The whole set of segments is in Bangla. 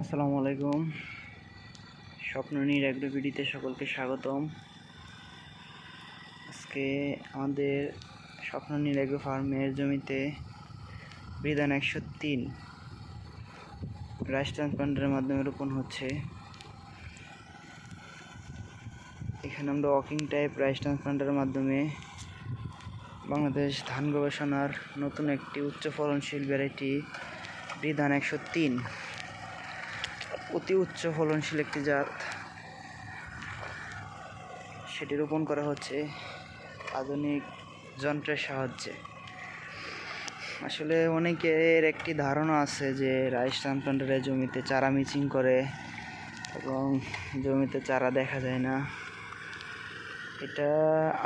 আসসালামু আলাইকুম। স্বপ্ন নির অ্যাগ্রোভিডিতে সকলকে স্বাগতম। আজকে আমাদের স্বপ্ন নির অ্যাগ্রো ফার্মের জমিতে বিধান 103 রাইস ট্রান্সপ্লান্টারের মাধ্যমে রোপণ হচ্ছে। এখানে আমরা ওয়াকিং টাইপ রাইস ট্রান্সপ্লান্টারের মাধ্যমে বাংলাদেশ ধান গবেষণার নতুন একটি উচ্চ ফলনশীল ভ্যারাইটি বিধান 103 অতি উচ্চ ফলনশীল একটি জাত, সেটি রোপণ করা হচ্ছে আধুনিক যন্ত্রের সাহায্যে। আসলে অনেকের একটি ধারণা আছে যে রাইস ট্রান্সপ্লান্টারের জমিতে চারা মিচিং করে এবং জমিতে চারা দেখা যায় না। এটা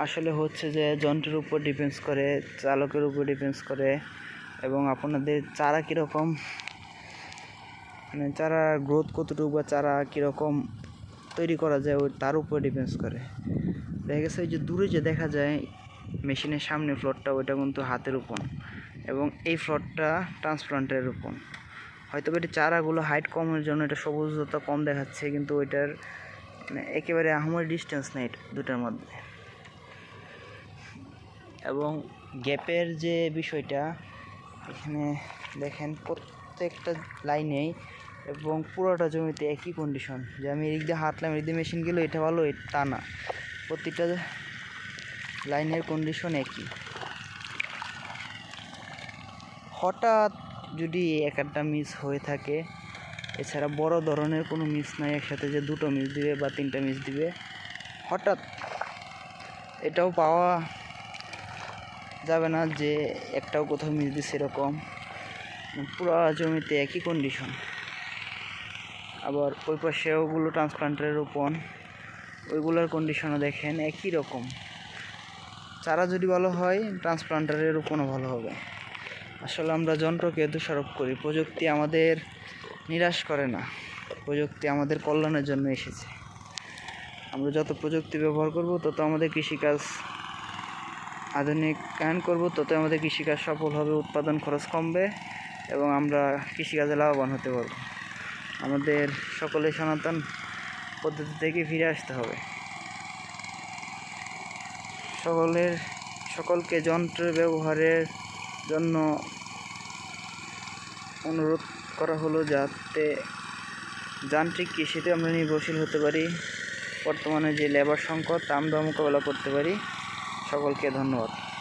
আসলে হচ্ছে যে যন্ত্রের উপর ডিপেন্ডস করে, চালকের উপর ডিপেন্ডস করে এবং আপনাদের চারা কীরকম, মানে চারা গ্রোথ কতটুকু বা চারা কীরকম তৈরি করা যায় ওই তার উপর ডিপেন্ডস করে। দেখা গেছে যে দূরে যে দেখা যায় মেশিনের সামনে ফ্লোরটা, ওইটা কিন্তু হাতের রোপণ এবং এই ফ্লোরটা ট্রান্সপ্লান্টের রোপণ। হয়তো এটি চারাগুলো হাইট কমের জন্য এটা সবুজতা কম দেখাচ্ছে, কিন্তু ওইটার মানে একেবারে আহামরি ডিস্টেন্স নেই দুটার মধ্যে। এবং গ্যাপের যে বিষয়টা, এখানে দেখেন প্রত্যেকটা লাইনেই এবং পুরোটা জমিতে একই কন্ডিশন, যে আমি এদিক দিয়ে হাঁটলাম, এদিক দিয়ে মেশিন গেল, এটা ভালো তা না, প্রতিটা লাইনের কন্ডিশন একই। হঠাৎ যদি একটা মিস হয়ে থাকে, এছাড়া বড় ধরনের কোনো মিস নাই, একসাথে যে দুটো মিস দিবে বা তিনটা মিস দিবে, হঠাৎ এটাও পাওয়া যাবে না যে একটাও কোথাও মিস দিচ্ছে এরকম। পুরো জমিতে একই কন্ডিশন। আবার ওই পাশে ওগুলো ট্রান্সপ্লান্টারের রোপণ, ওইগুলোর কন্ডিশনও দেখেন একই রকম। চারা যদি ভালো হয়, ট্রান্সপ্লান্টারের রোপণও ভালো হবে। আসলে আমরা যন্ত্রকে দোষারোপ করি, প্রযুক্তি আমাদের নিরাশ করে না, প্রযুক্তি আমাদের কল্যাণের জন্য এসেছে। আমরা যত প্রযুক্তি ব্যবহার করব, তত আমাদের কৃষিকাজ আধুনিকায়ন করব, তত আমাদের কৃষিকাজ সফল হবে, উৎপাদন খরচ কমবে এবং আমরা কৃষিকাজে লাভবান হতে পারব। আমাদের সকলে সনাতন পদ্ধতি থেকে ফিরে আসতে হবে। সকলকে যন্ত্রের ব্যবহারের জন্য অনুরোধ করা হলো, যাতে যান্ত্রিক কৃষিতে আমরা নির্ভরশীল হতে পারি, বর্তমানে যে লেবার সংকট তা আমরা মোকাবেলা করতে পারি। সকলকে ধন্যবাদ।